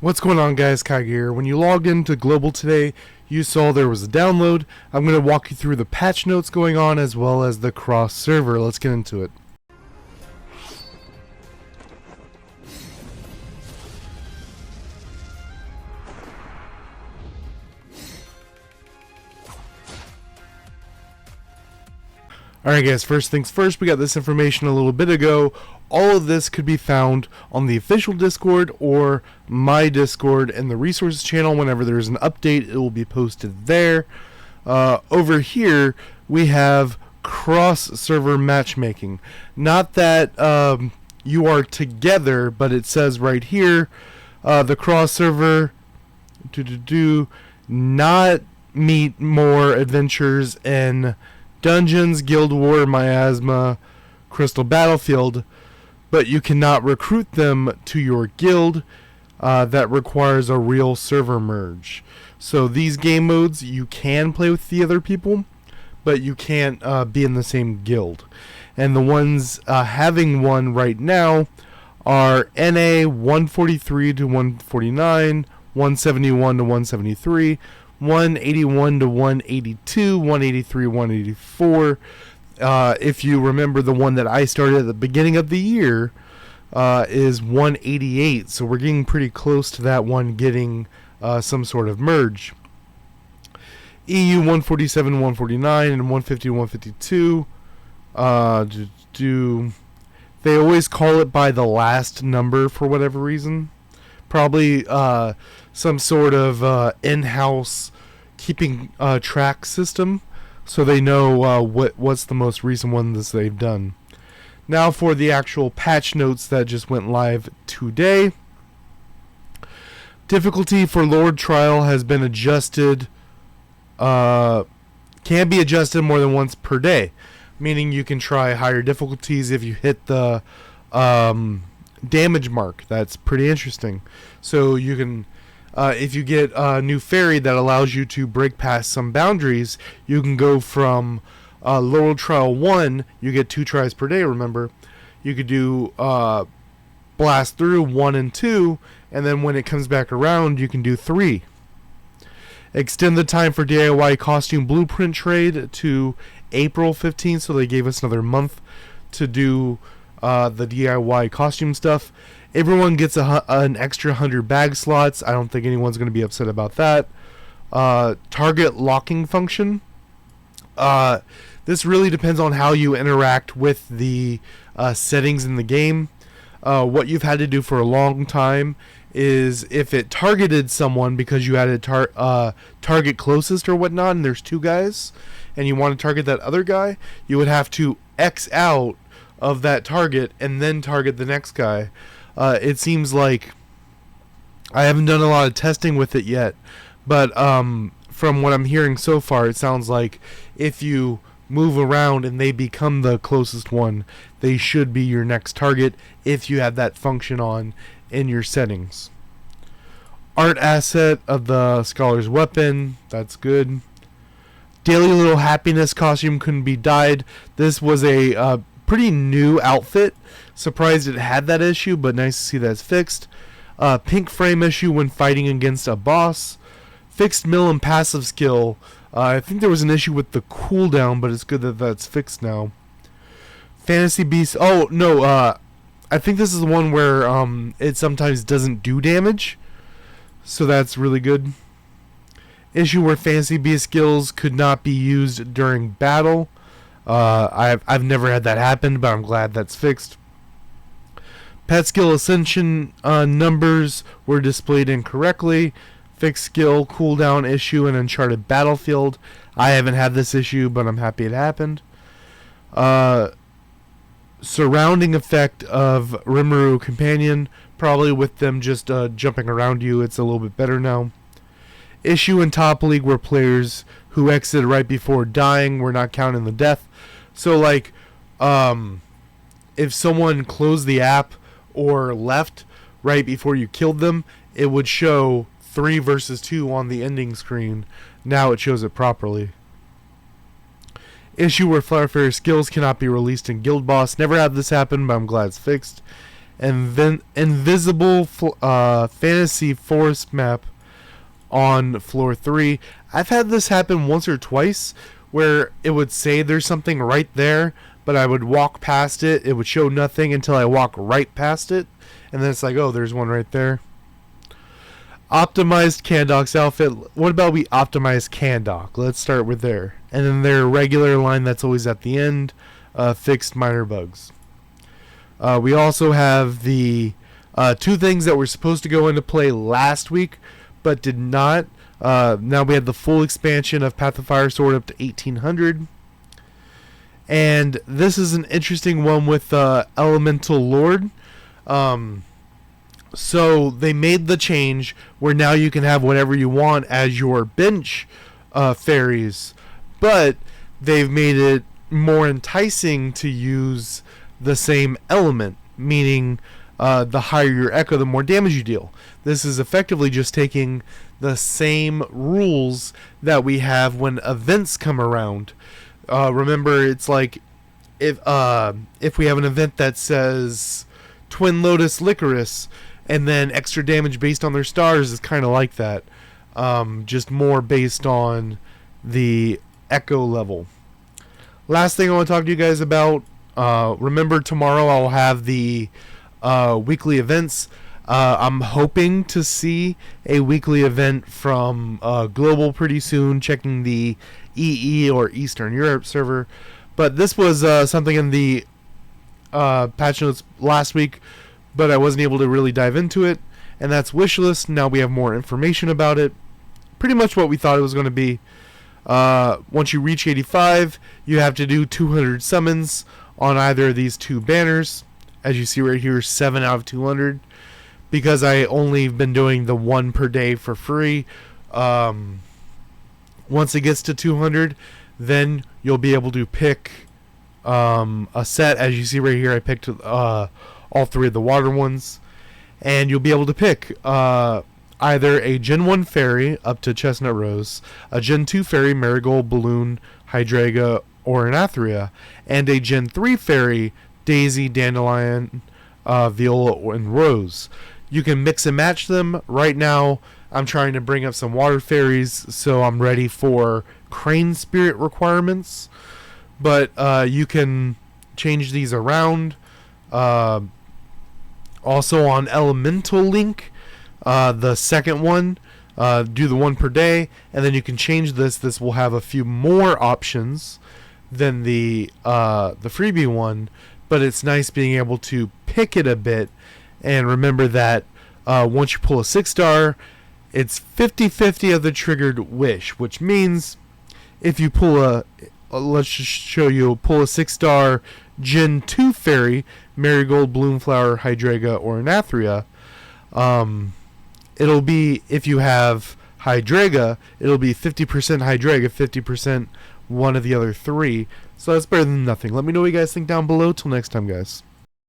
What's going on, guys? Kai here. When you logged into Global today, you saw there was a download. I'm going to walk you through the patch notes going on as well as the cross server. Let's get into it. Alright guys, first things first, we got this information a little bit ago. All of this could be found on the official Discord or my Discord and the resources channel. Whenever there's an update, it will be posted there. Over here, we have cross-server matchmaking. Not that you are together, but it says right here, the cross-server not meet more adventures in Dungeons, Guild War, Miasma, Crystal Battlefield, but you cannot recruit them to your guild. That requires a real server merge. So these game modes, you can play with the other people, but you can't be in the same guild. And the ones having one right now are NA 143 to 149, 171 to 173, 181 to 182, 183, 184. If you remember, the one that I started at the beginning of the year is 188. So we're getting pretty close to that one getting some sort of merge. EU 147, 149, and 150, 152. They always call it by the last number for whatever reason. Probably some sort of in-house keeping track system, so they know what's the most recent one that they've done. Now for the actual patch notes that just went live today. Difficulty for Lord Trial has been adjusted. Can be adjusted more than once per day, meaning you can try higher difficulties if you hit the damage mark. That's pretty interesting. So you can, if you get a new fairy that allows you to break past some boundaries, you can go from Laurel Trial 1, you get 2 tries per day, remember. You could do Blast Through 1 and 2, and then when it comes back around, you can do 3. Extend the time for DIY costume blueprint trade to April 15th, so they gave us another month to do the DIY costume stuff. Everyone gets an extra 100 bag slots. I don't think anyone's going to be upset about that. Target locking function. This really depends on how you interact with the settings in the game. What you've had to do for a long time is if it targeted someone because you had a target closest or whatnot, and there's 2 guys, and you want to target that other guy, you would have to X out of that target and then target the next guy. It seems like I haven't done a lot of testing with it yet, but from what I'm hearing so far, it sounds like if you move around and they become the closest one, they should be your next target if you have that function on in your settings. Art asset of the Scholar's Weapon, that's good. Daily Little Happiness costume couldn't be dyed. This was a pretty new outfit. Surprised it had that issue, but nice to see that's fixed. Pink frame issue when fighting against a boss. Fixed mill and passive skill. I think there was an issue with the cooldown, but it's good that that's fixed now. Fantasy Beast. Oh, no. I think this is the one where it sometimes doesn't do damage. So that's really good. Issue where Fantasy Beast skills could not be used during battle. I've never had that happen, but I'm glad that's fixed. Pet skill ascension numbers were displayed incorrectly. Fixed skill cooldown issue in Uncharted Battlefield. I haven't had this issue, but I'm happy it happened. Surrounding effect of Rimuru Companion. Probably with them just jumping around you, it's a little bit better now. Issue in Top League where players who exited right before dying were not counting the death. So like, if someone closed the app or left right before you killed them, it would show 3 versus 2 on the ending screen. Now it shows it properly. Issue where Flower Fairy skills cannot be released in Guild Boss. Never had this happen, but I'm glad it's fixed. invisible fantasy forest map on floor 3. I've had this happen once or twice where it would say there's something right there, but I would walk past it. It would show nothing until I walk right past it, and then it's like, oh, there's one right there. Optimized Candoc's outfit. What about we optimize Candoc? Let's start with there. And then their regular line that's always at the end, fixed minor bugs. We also have the 2 things that were supposed to go into play last week, but did not. Now we have the full expansion of Path of Fire Sword up to 1800. And this is an interesting one with Elemental Lord. So they made the change where now you can have whatever you want as your bench fairies, but they've made it more enticing to use the same element, meaning the higher your echo, the more damage you deal. This is effectively just taking the same rules that we have when events come around. Remember, it's like if we have an event that says Twin Lotus Licorice, and then extra damage based on their stars is kind of like that. Just more based on the echo level. Last thing I want to talk to you guys about, remember tomorrow I'll have the weekly events. I'm hoping to see a weekly event from Global pretty soon, checking the EE or Eastern Europe server. But this was something in the patch notes last week, but I wasn't able to really dive into it, and that's Wishlist. Now we have more information about it. Pretty much what we thought it was going to be. Once you reach 85, you have to do 200 summons on either of these 2 banners. As you see right here, 7 out of 200. Because I only been doing the 1 per day for free. Once it gets to 200, then you'll be able to pick a set. As you see right here, I picked all 3 of the water ones, and you'll be able to pick either a Gen 1 fairy up to Chestnut Rose, a Gen 2 fairy, Marigold, Balloon, Hydreiga, or Anathria, and a Gen 3 fairy, Daisy, Dandelion, Viola, and Rose. You can mix and match them. Right now, I'm trying to bring up some water fairies, so I'm ready for Crane Spirit requirements, but you can change these around. Also on Elemental Link, the second one, do the 1 per day, and then you can change this. This will have a few more options than the freebie one, but it's nice being able to pick it a bit. And remember that once you pull a 6-star, it's 50-50 of the triggered wish, which means if you pull let's just show you, pull a 6-star Gen 2 fairy, Marigold, Bloomflower, Hydreiga, or Anathria, it'll be, if you have Hydreiga, it'll be 50% Hydreiga, 50% one of the other 3. So that's better than nothing. Let me know what you guys think down below. Till next time, guys.